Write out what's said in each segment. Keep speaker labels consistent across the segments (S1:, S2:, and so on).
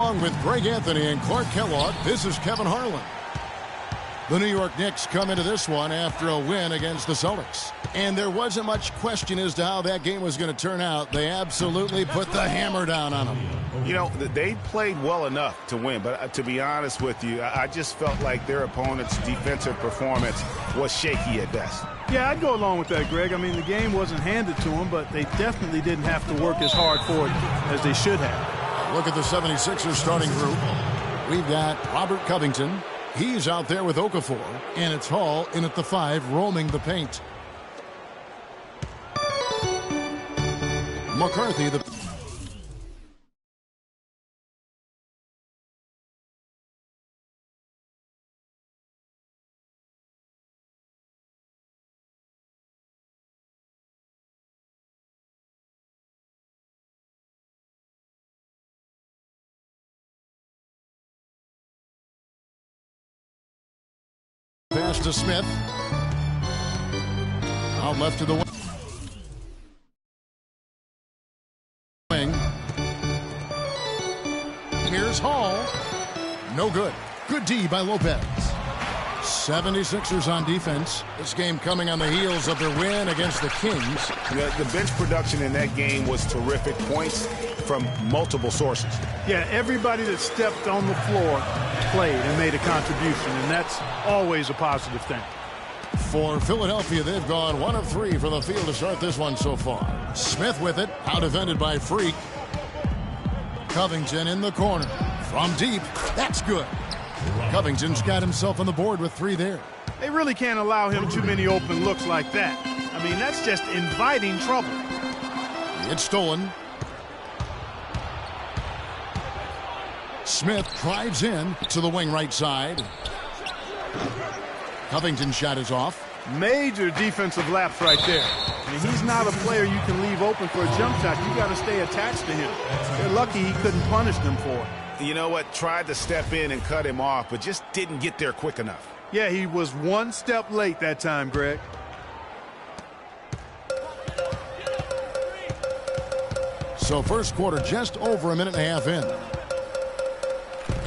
S1: Along with Greg Anthony and Clark Kellogg, this is Kevin Harlan. The New York Knicks come into this one after a win against the Celtics. And there wasn't much question as to how that game was going to turn out. They absolutely put the hammer down on them.
S2: You know, they played well enough to win, but to be honest with you, I just felt like their opponent's defensive performance was shaky at best.
S3: Yeah, I'd go along with that, Greg. I mean, the game wasn't handed to them, but they definitely didn't have to work as hard for it as they should have.
S1: Look at the 76ers starting group. We've got Robert Covington. He's out there with Okafor, and it's Hall in at the 5, roaming the paint. McCarthy, the pass to Smith. Out left to the wing. Here's Hall. No good. Good D by Lopez. 76ers on defense. This game coming on the heels of their win against the Kings.
S2: The bench production in that game was terrific. Points from multiple sources.
S3: Yeah, everybody that stepped on the floor played and made a contribution, and that's always a positive thing.
S1: For Philadelphia, they've gone 1 of 3 from the field to start this one so far. Smith with it, out defended by Freak. Covington in the corner. From deep, that's good. Covington's got himself on the board with 3 there.
S3: They really can't allow him too many open looks like that. I mean, that's just inviting trouble.
S1: It's stolen. Smith drives in to the wing right side. Covington's shot is off.
S3: Major defensive lapse right there. I mean, he's not a player you can leave open for a jump shot. You got to stay attached to him. They're lucky he couldn't punish them for it.
S2: You know what? Tried to step in and cut him off, but just didn't get there quick enough.
S3: Yeah, he was 1 step late that time, Greg.
S1: So first quarter just over a minute and a half in.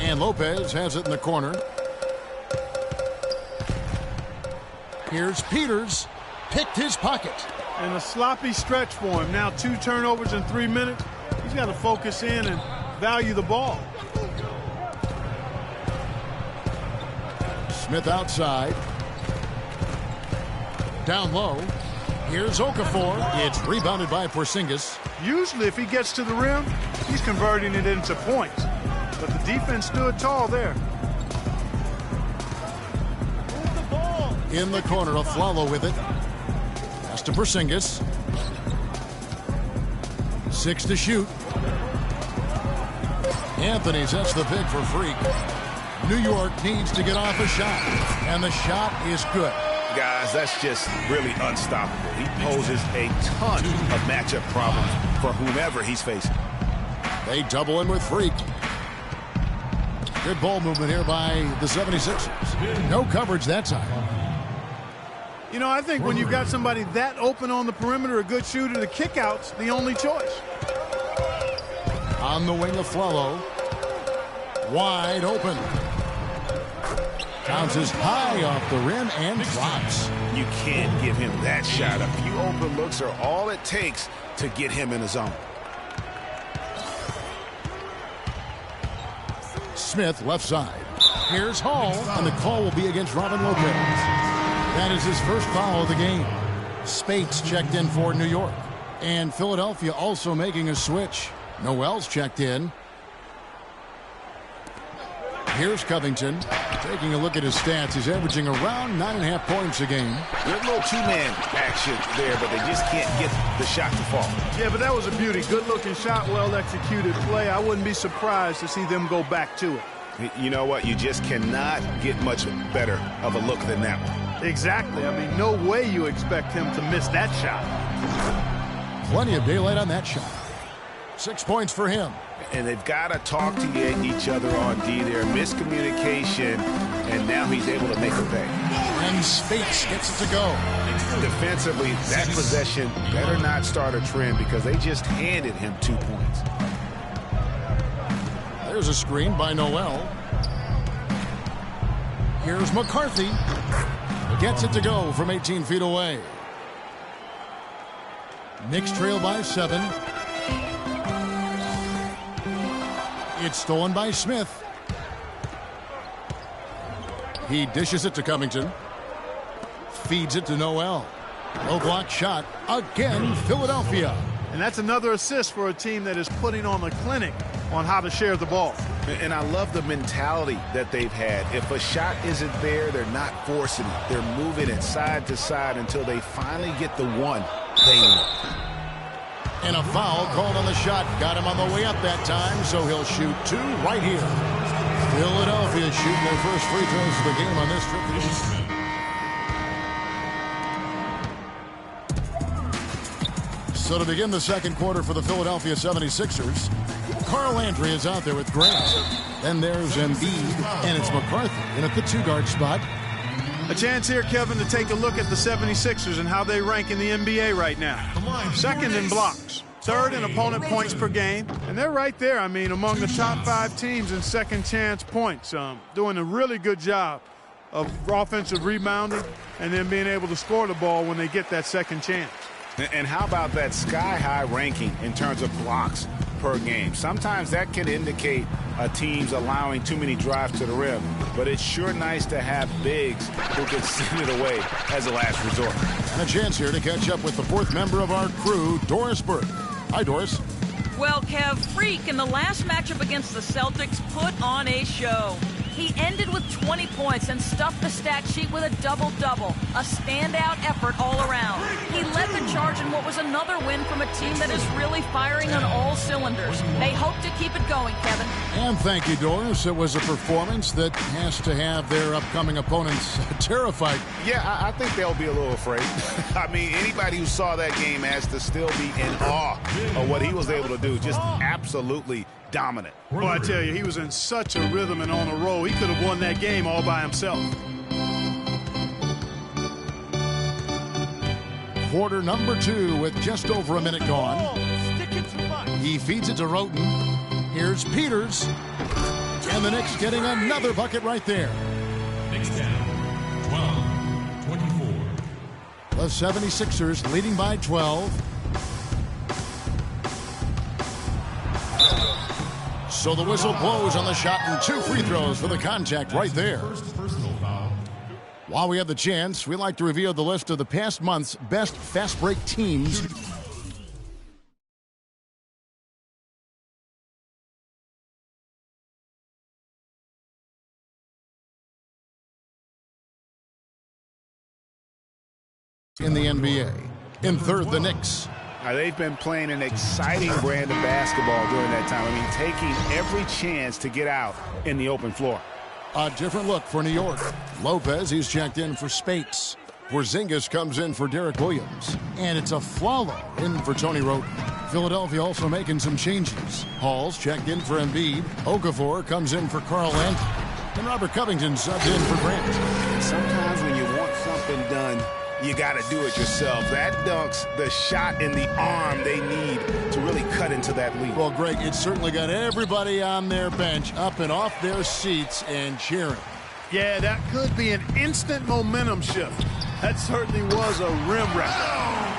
S1: And Lopez has it in the corner. Here's Peters. Picked his pocket.
S3: And a sloppy stretch for him. Now 2 turnovers in 3 minutes. He's got to focus in and value the ball.
S1: Smith outside. Down low. Here's Okafor. It's rebounded by Porzingis.
S3: Usually if he gets to the rim, he's converting it into points. But the defense stood tall there.
S1: In the corner, Aflalo with it. Pass to Porzingis. 6 to shoot. Anthony sets the pick for Freak. New York needs to get off a shot, and the shot is good.
S2: Guys, that's just really unstoppable. He poses a ton of matchup problems for whomever he's facing.
S1: They double him with Freak. Good ball movement here by the 76ers. No coverage that time.
S3: You know, I think when you've got somebody that open on the perimeter, a good shooter, the kickout's the only choice.
S1: On the wing of Aflalo. Wide open. Bounces high off the rim and drops.
S2: You can't give him that shot. A few open looks are all it takes to get him in the zone.
S1: Smith left side. Here's Hall, and the call will be against Robin Lopez. That is his first foul of the game. Spates checked in for New York. And Philadelphia also making a switch. Noel's checked in. Here's Covington. Taking a look at his stats, he's averaging around 9.5 points a game.
S2: Good little 2-man action there, but they just can't get the shot to fall.
S3: Yeah, but that was a beauty. Good-looking shot, well-executed play. I wouldn't be surprised to see them go back to it.
S2: You know what? You just cannot get much better of a look than that one.
S3: Exactly. I mean, no way you expect him to miss that shot.
S1: Plenty of daylight on that shot. 6 points for him.
S2: And they've got to talk to each other on D there. Miscommunication, and now he's able to make a pay.
S1: And Spates gets it to go.
S2: Defensively, that possession better not start a trend because they just handed him 2 points.
S1: There's a screen by Noel. Here's McCarthy. Gets it to go from 18 feet away. Knicks trail by 7. It's stolen by Smith. He dishes it to Covington. Feeds it to Noel. Low block shot. Again, Philadelphia.
S3: And that's another assist for a team that is putting on the clinic on how to share the ball.
S2: And I love the mentality that they've had. If a shot isn't there, they're not forcing it. They're moving it side to side until they finally get the one they want.
S1: And a foul called on the shot. Got him on the way up that time, so he'll shoot 2 right here. Philadelphia shooting their first free throws of the game on this trip. So to begin the second quarter for the Philadelphia 76ers, Carl Landry is out there with Grant. Then there's Embiid, and it's McCarthy in at the 2-guard spot.
S3: A chance here, Kevin, to take a look at the 76ers and how they rank in the NBA right now. Second in blocks, third in opponent points per game, and they're right there, I mean, among the top 5 teams in second chance points. Doing a really good job of offensive rebounding and then being able to score the ball when they get that second chance.
S2: And how about that sky-high ranking in terms of blocks per game? Sometimes that can indicate a team's allowing too many drives to the rim, but it's sure nice to have bigs who can send it away as a last resort.
S1: And a chance here to catch up with the 4th member of our crew, Doris Burke. Hi, Doris.
S4: Well, Kev, Freak in the last matchup against the Celtics put on a show. He ended with 20 points and stuffed the stat sheet with a double-double. A standout effort all around. He led the charge in what was another win from a team that is really firing on all cylinders. They hope to keep it going, Kevin.
S1: And thank you, Doris. It was a performance that has to have their upcoming opponents terrified.
S2: Yeah, I think they'll be a little afraid. I mean, anybody who saw that game has to still be in awe of what he was able to do. Just absolutely dominant.
S3: Well, I tell you, he was in such a rhythm and on a roll. He could have won that game all by himself.
S1: Quarter number 2 with just over a minute gone. He feeds it to Roten. Here's Peters. And the Knicks getting another bucket right there.
S5: Knicks down 12-24.
S1: The 76ers leading by 12. So the whistle blows on the shot and 2 free throws for the contact right there. While we have the chance, we like to reveal the list of the past month's best fast break teams. In the NBA. In third, the Knicks.
S2: Now, they've been playing an exciting brand of basketball during that time. I mean, taking every chance to get out in the open floor.
S1: A different look for New York. Lopez, he's checked in for Spates. Porzingis comes in for Derek Williams. And it's a Flalo in for Tony Roten. Philadelphia also making some changes. Hall's checked in for Embiid. Okafor comes in for Carl Anthony. And Robert Covington subbed in for Grant.
S2: Sometimes when you want something done, you got to do it yourself. That dunks the shot in the arm they need to really cut into that lead.
S1: Well, Greg, it certainly got everybody on their bench up and off their seats and cheering.
S3: Yeah, that could be an instant momentum shift. That certainly was a rim wrap.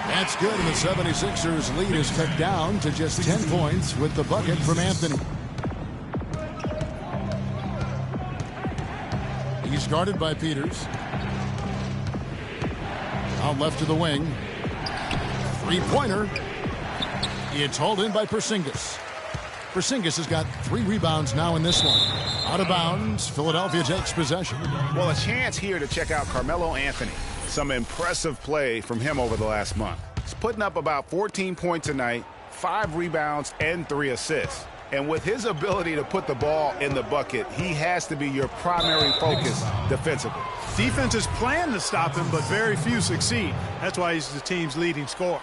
S1: That's good, and the 76ers lead is cut down to just 10 points with the bucket from Anthony. He's guarded by Peters. Out left to the wing. 3-pointer. It's hauled in by Porzingis. Porzingis has got 3 rebounds now in this one. Out of bounds. Philadelphia takes possession.
S2: Well, a chance here to check out Carmelo Anthony. Some impressive play from him over the last month. He's putting up about 14 points a night, 5 rebounds, and 3 assists. And with his ability to put the ball in the bucket, he has to be your primary focus defensively.
S3: Defenses plan to stop him, but very few succeed. That's why he's the team's leading scorer.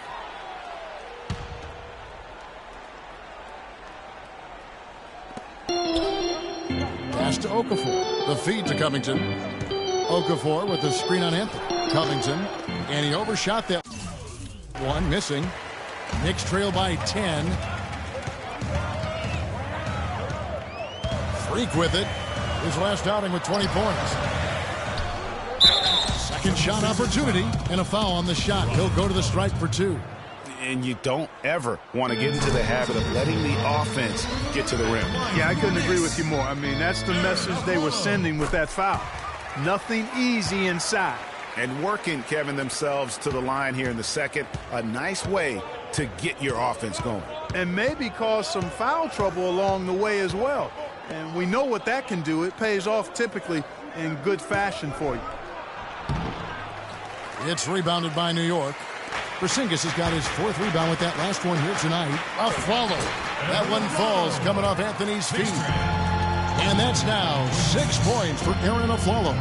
S1: Pass to Okafor. The feed to Covington. Okafor with the screen on Anthony. Covington. And he overshot that one, missing. Knicks trail by 10. Freak with it. His last outing with 20 points. Second shot opportunity and a foul on the shot. He'll go to the stripe for 2.
S2: And you don't ever want to get into the habit of letting the offense get to the rim.
S3: Yeah, I couldn't agree with you more. I mean, that's the message they were sending with that foul. Nothing easy inside.
S2: And working, Kevin, themselves to the line here in the second. A nice way to get your offense going.
S3: And maybe cause some foul trouble along the way as well. And we know what that can do. It pays off typically in good fashion for you.
S1: It's rebounded by New York. Porzingis has got his 4th rebound with that last one here tonight. Afflalo. That one falls coming off Anthony's feet. And that's now 6 points for Arron Afflalo.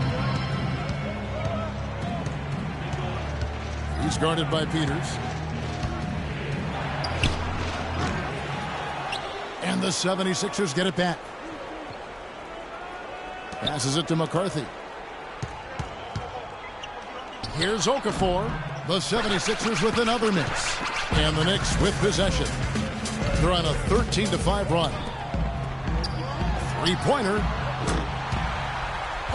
S1: He's guarded by Peters. And the 76ers get it back. Passes it to McCarthy. Here's Okafor. The 76ers with another miss. And the Knicks with possession. They're on a 13-5 run. Three-pointer.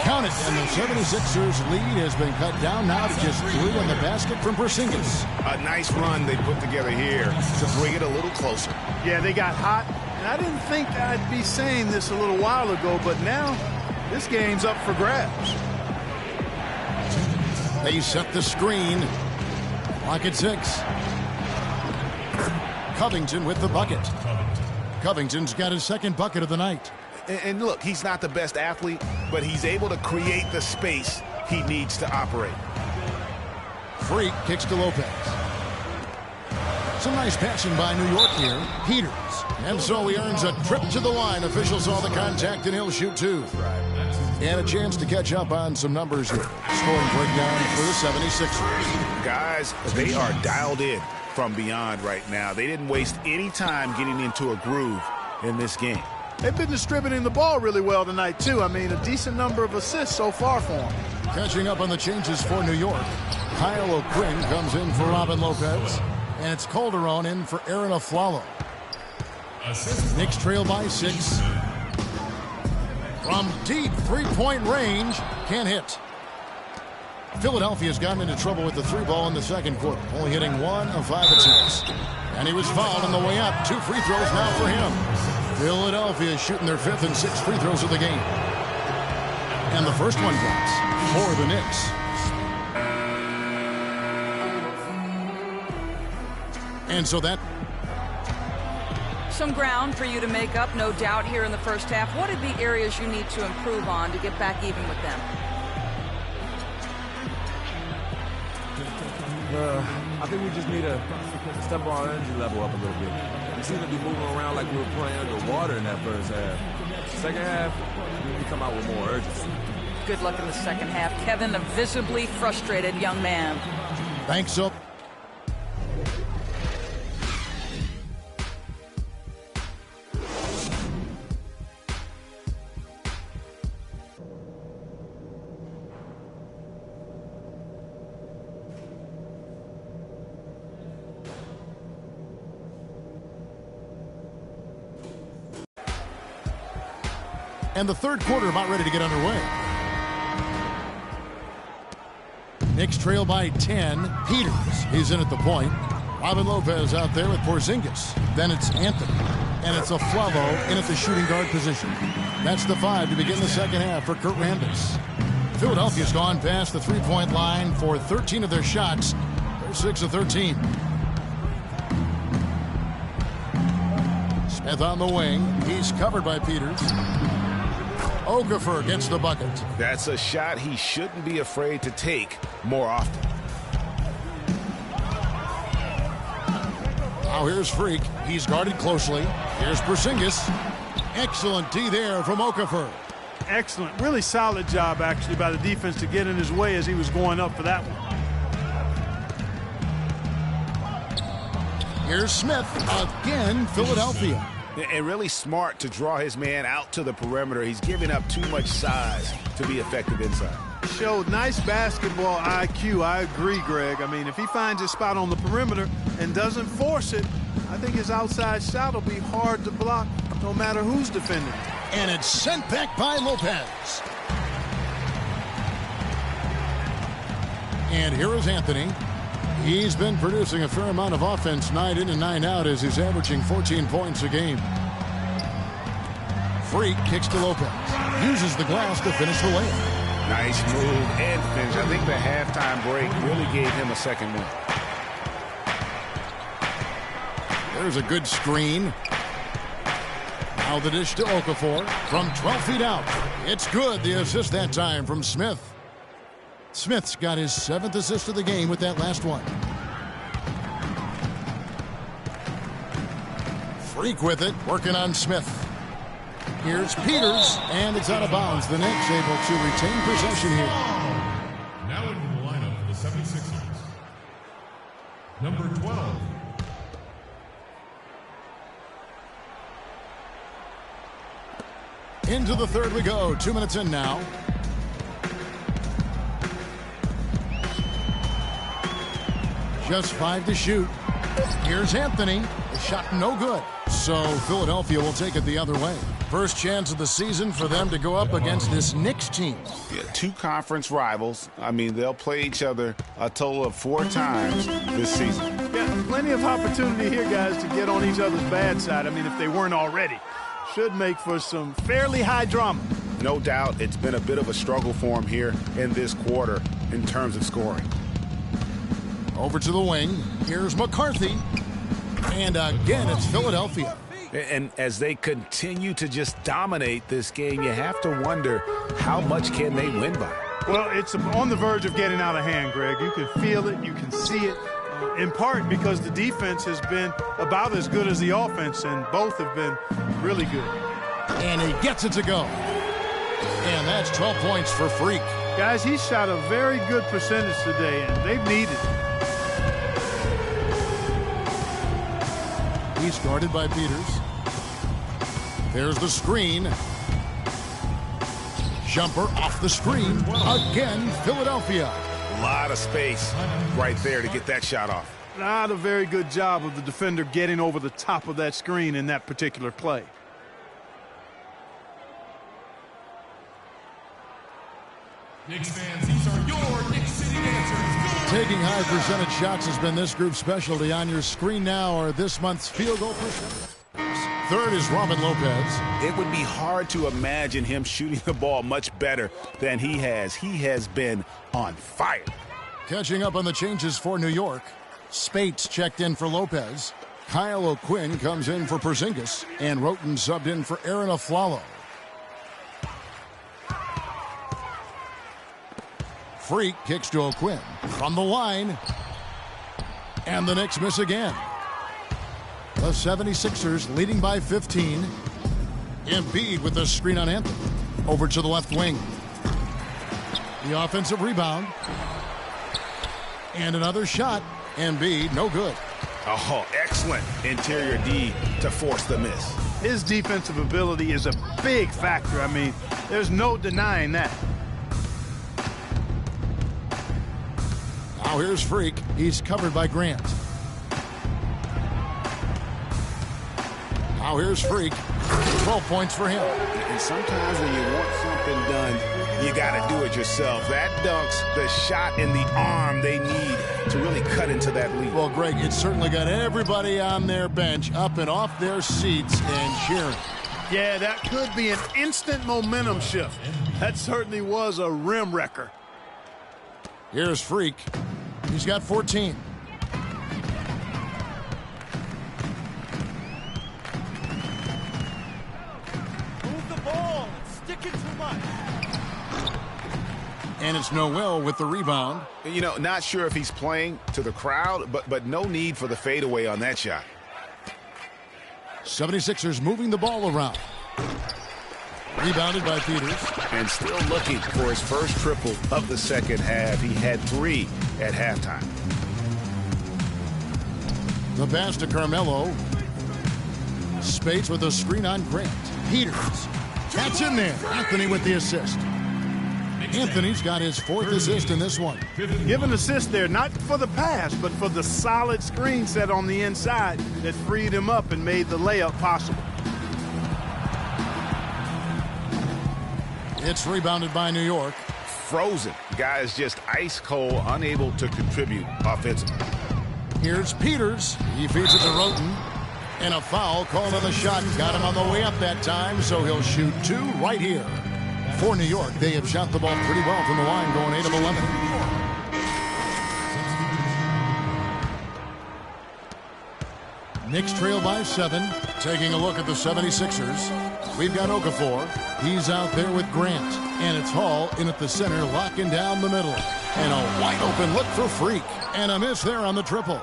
S1: Count it. And the 76ers lead has been cut down now to just 3 on the basket from Porzingis.
S2: A nice run they put together here to bring it a little closer.
S3: Yeah, they got hot. And I didn't think I'd be saying this a little while ago, but now this game's up for grabs.
S1: They set the screen. Clock at 6. Covington with the bucket. Covington's got his 2nd bucket of the night.
S2: And look, he's not the best athlete, but he's able to create the space he needs to operate.
S1: Freak kicks to Lopez. Some nice passing by New York here. Peters. And so he earns a trip to the line. Officials saw the contact and he'll shoot 2. And a chance to catch up on some numbers here. Scoring breakdown for the 76ers.
S2: Guys, they are dialed in from beyond right now. They didn't waste any time getting into a groove in this game.
S3: They've been distributing the ball really well tonight, too. I mean, a decent number of assists so far for them.
S1: Catching up on the changes for New York. Kyle O'Quinn comes in for Robin Lopez. And it's Calderon in for Arron Afflalo. Knicks trail by 6. From deep 3-point range, can't hit. Philadelphia's gotten into trouble with the 3 ball in the second quarter, only hitting 1 of 5 attempts. And he was fouled on the way up. 2 free throws now for him. Philadelphia shooting their 5th and 6th free throws of the game. And the first one drops for the Knicks. And so that...
S4: Some ground for you to make up, no doubt, here in the first half. What are the areas you need to improve on to get back even with them?
S6: I think we just need to step our energy level up a little bit. We seem to be moving around like we were playing underwater in that first half. Second half, we come out with more urgency.
S4: Good luck in the second half. Kevin, a visibly frustrated young man.
S1: Thanks, so. And the third quarter about ready to get underway. Knicks trail by 10. Peters, he's in at the point. Robin Lopez out there with Porzingis. Then it's Anthony. And it's Afflalo in at the shooting guard position. That's the 5 to begin the second half for Kurt Rambis. Philadelphia's gone past the three-point line for 13 of their shots. They're 6 of 13. Smith on the wing. He's covered by Peters. Okafor gets the bucket.
S2: That's a shot he shouldn't be afraid to take more often.
S1: Now here's Freak. He's guarded closely. Here's Porzingis. Excellent D there from Okafor.
S3: Excellent. Really solid job, actually, by the defense to get in his way as he was going up for that one.
S1: Here's Smith. Again, Philadelphia.
S2: And really smart to draw his man out to the perimeter. He's giving up too much size to be effective inside.
S3: Showed nice basketball IQ. I agree, Greg. I mean, if he finds his spot on the perimeter and doesn't force it, I think his outside shot will be hard to block no matter who's defending.
S1: And it's sent back by Lopez. And here is Anthony. He's been producing a fair amount of offense night in and night out as he's averaging 14 points a game. Freak kicks to Lopez. Uses the glass to finish the layup.
S2: Nice move and finish. I think the halftime break really gave him a second win.
S1: There's a good screen. Now the dish to Okafor from 12 feet out. It's good. The assist that time from Smith. Smith's got his 7th assist of the game with that last one. Freak with it, working on Smith. Here's Peters, and it's out of bounds. The Knicks able to retain possession here.
S5: Now into the lineup for the 76ers. Number 12.
S1: Into the third we go. 2 minutes in now. Just 5 to shoot. Here's Anthony. The shot no good. So Philadelphia will take it the other way. First chance of the season for them to go up against this Knicks team.
S2: Yeah, 2 conference rivals. I mean, they'll play each other a total of 4 times this season.
S3: Yeah, plenty of opportunity here, guys, to get on each other's bad side. I mean, if they weren't already. Should make for some fairly high drama.
S2: No doubt it's been a bit of a struggle for him here in this quarter in terms of scoring.
S1: Over to the wing. Here's McCarthy. And again, it's Philadelphia.
S2: And as they continue to just dominate this game, you have to wonder how much can they win by?
S3: Well, it's on the verge of getting out of hand, Greg. You can feel it. You can see it. In part because the defense has been about as good as the offense, and both have been really good.
S1: And he gets it to go. And that's 12 points for Freak.
S3: Guys, he shot a very good percentage today, and they've needed it.
S1: He's guarded by Peters. There's the screen. Jumper off the screen. Again, Philadelphia.
S2: A lot of space right there to get that shot off.
S3: Not a very good job of the defender getting over the top of that screen in that particular play.
S5: Knicks fans, these are your Knicks City Dancers.
S1: Taking high percentage shots has been this group's specialty. On your screen now are this month's field goal percentage. Third is Robin Lopez.
S2: It would be hard to imagine him shooting the ball much better than he has. He has been on fire.
S1: Catching up on the changes for New York. Spates checked in for Lopez. Kyle O'Quinn comes in for Porzingis. And Roten subbed in for Aaron Aflalo. Freak kicks to O'Quinn. From the line. And the Knicks miss again. The 76ers leading by 15. Embiid with the screen on Anthony. Over to the left wing. The offensive rebound. And another shot. Embiid, no good.
S2: Oh, excellent interior D to force the miss.
S3: His defensive ability is a big factor. I mean, there's no denying that.
S1: Now here's Freak. He's covered by Grant. Now here's Freak. 12 points for him.
S2: And sometimes when you want something done, you got to do it yourself. That dunks the shot in the arm they need to really cut into that lead.
S1: Well, Greg, it certainly got everybody on their bench up and off their seats and cheering.
S3: Yeah, that could be an instant momentum shift. That certainly was a rim wrecker.
S1: Here's Freak. He's got 14.
S7: Move the ball. It's sticking too much.
S1: And it's Noel with the rebound.
S2: You know, not sure if he's playing to the crowd, but no need for the fadeaway on that shot.
S1: 76ers moving the ball around. Rebounded by Peters.
S2: And still looking for his first triple of the second half. He had 3 at halftime.
S1: The pass to Carmelo. Spates with a screen on Grant. Peters. That's in there. Anthony with the assist. Anthony's got his 4th assist in this one.
S3: Give an assist there, not for the pass, but for the solid screen set on the inside that freed him up and made the layup possible.
S1: It's rebounded by New York.
S2: Frozen. Guy is just ice cold, unable to contribute offensively.
S1: Here's Peters. He feeds it to Roten. And a foul called on the shot. Got him on the way up that time, so he'll shoot 2 right here. For New York, they have shot the ball pretty well from the line, going 8 of 11. Knicks trail by 7. Taking a look at the 76ers. We've got Okafor. He's out there with Grant. And it's Hall in at the center, locking down the middle. And a wide open look for Freak. And a miss there on the triple.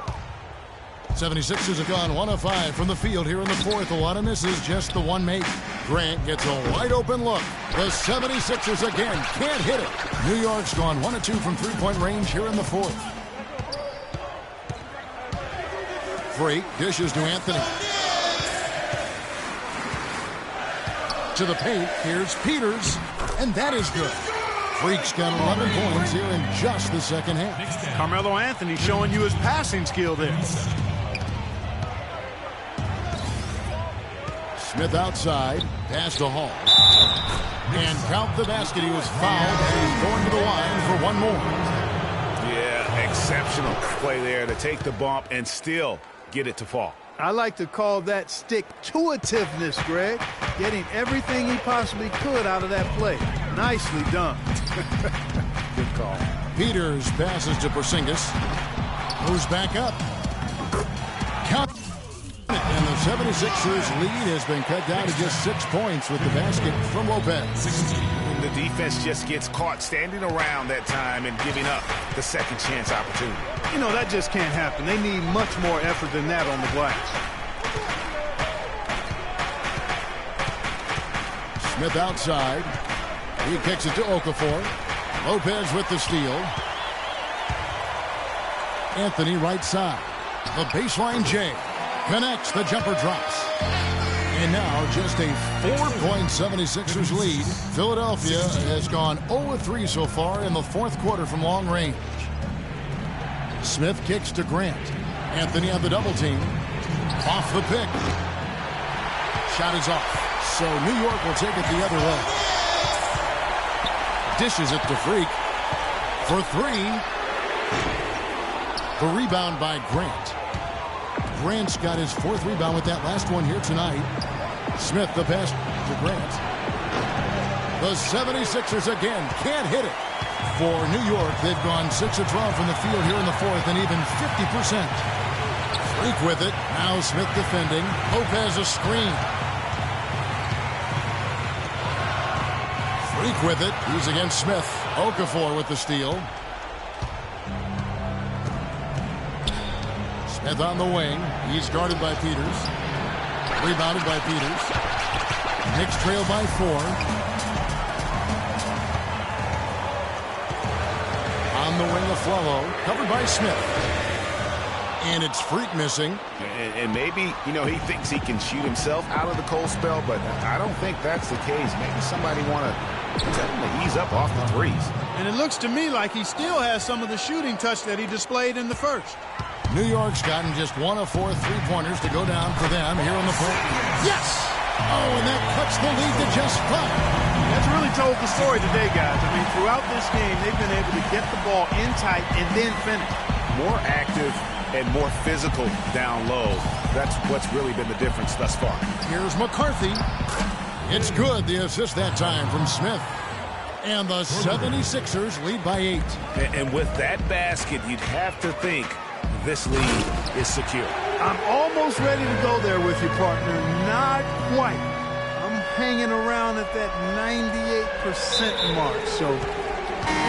S1: 76ers have gone 1 of 5 from the field here in the fourth. A lot of misses, just the one make. Grant gets a wide open look. The 76ers again can't hit it. New York's gone 1 of 2 from three-point range here in the fourth. Freak dishes to Anthony. To the paint, here's Peters, and that is good. Freak's got 11 points here in just the second half.
S3: Carmelo Anthony showing you his passing skill there.
S1: Smith outside, pass to Hall. And count the basket. He was fouled, and he's going to the line for one more.
S2: Yeah, exceptional play there to take the bump and still get it to fall.
S3: I like to call that stick-to-itiveness, Greg. Getting everything he possibly could out of that play. Nicely done.
S2: Good call.
S1: Peters passes to Porzingis. Moves back up. Count. And the 76ers lead has been cut down to just 6 points with the basket from Lopez.
S2: The defense just gets caught standing around that time and giving up the second chance opportunity.
S3: You know, that just can't happen. They need much more effort than that on the glass.
S1: Smith outside. He kicks it to Okafor. Lopez with the steal. Anthony right side. The baseline J. Connects, the jumper drops. And now just a 4-point 76ers lead. Philadelphia has gone 0-3 so far in the fourth quarter from long range. Smith kicks to Grant. Anthony on the double team. Off the pick. Shot is off. So New York will take it the other way. Dishes it to Freak. For 3. The rebound by Grant. Grant's got his 4th rebound with that last one here tonight. Smith the pass to Grant. The 76ers again can't hit it. For New York, they've gone 6 of 12 from the field here in the fourth and even 50%. Freak with it. Now Smith defending. Lopez a screen. Freak with it. He's against Smith. Okafor with the steal. Smith on the wing. He's guarded by Peters. Rebounded by Peters. Knicks trail by 4. On the wing of Flello. Covered by Smith. And it's Freak missing.
S2: And maybe, you know, he thinks he can shoot himself out of the cold spell, but I don't think that's the case. Maybe somebody want to tell him to ease up off the threes.
S3: And it looks to me like he still has some of the shooting touch that he displayed in the first.
S1: New York's gotten just 1 of 4 3-pointers to go down for them here in the fourth. Yes! Oh, and that cuts the lead to just 5.
S3: That's really told the story today, guys. I mean, throughout this game, they've been able to get the ball in tight and then finish.
S2: More active and more physical down low. That's what's really been the difference thus far.
S1: Here's McCarthy. It's good, the assist that time from Smith. And the 76ers lead by 8.
S2: And with that basket, you'd have to think this lead is secure.
S3: I'm almost ready to go there with you, partner. Not quite. I'm hanging around at that 98% mark. So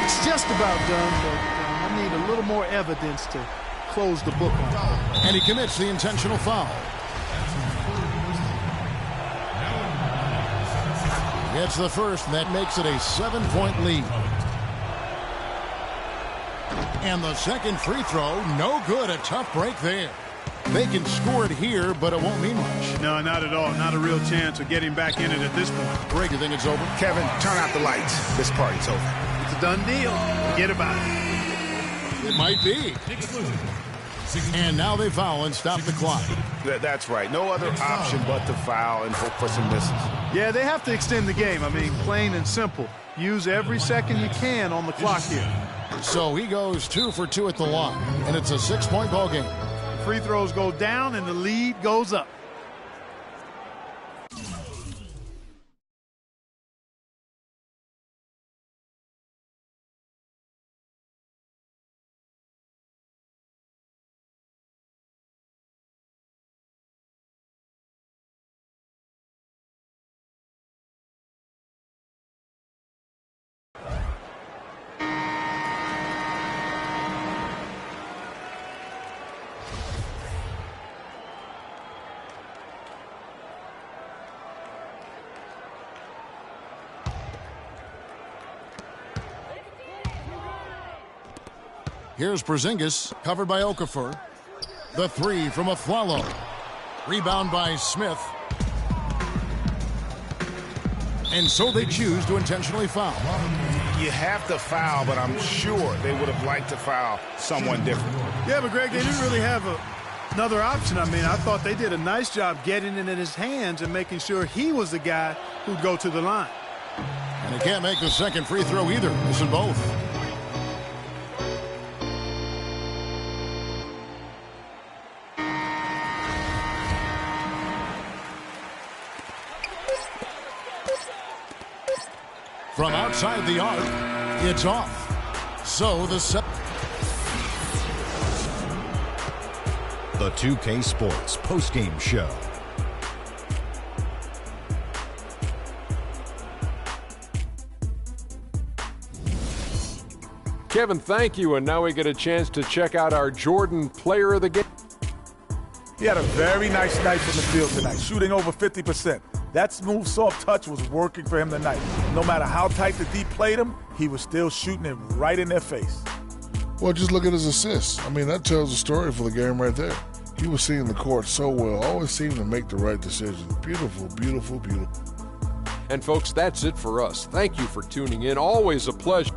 S3: it's just about done, but I need a little more evidence to close the book on it.
S1: And he commits the intentional foul. Gets the first, and that makes it a 7-point lead. And the second free throw, no good. A tough break there. They can score it here, but it won't mean much.
S3: No, not at all. Not a real chance of getting back in it at this point.
S1: Greg, you think it's over?
S2: Kevin, turn out the lights. This party's over.
S3: It's a done deal. Forget about it.
S1: It might be. And now they foul and stop the clock.
S2: That's right. No other option but to foul and hope for some misses.
S3: Yeah, they have to extend the game. I mean, plain and simple. Use every second you can on the clock here.
S1: So he goes 2 for 2 at the line, and it's a 6-point ball game.
S3: Free throws go down and the lead goes up.
S1: Here's Porzingis, covered by Okafor. The 3 from Afflalo. Rebound by Smith. And so they choose to intentionally foul.
S2: You have to foul, but I'm sure they would have liked to foul someone different.
S3: Yeah, but Greg, they didn't really have another option. I mean, I thought they did a nice job getting it in his hands and making sure he was the guy who'd go to the line.
S1: And he can't make the second free throw either. Missing both. From outside the arc, it's off. So the
S8: 2K Sports postgame show.
S9: Kevin, thank you. And now we get a chance to check out our Jordan player of the game.
S10: He had a very nice night from the field tonight, shooting over 50%. That smooth, soft touch was working for him tonight. No matter how tight the D played him, he was still shooting it right in their face.
S11: Well, just look at his assists. I mean, that tells the story for the game right there. He was seeing the court so well, always seemed to make the right decisions. Beautiful, beautiful, beautiful.
S9: And folks, that's it for us. Thank you for tuning in. Always a pleasure.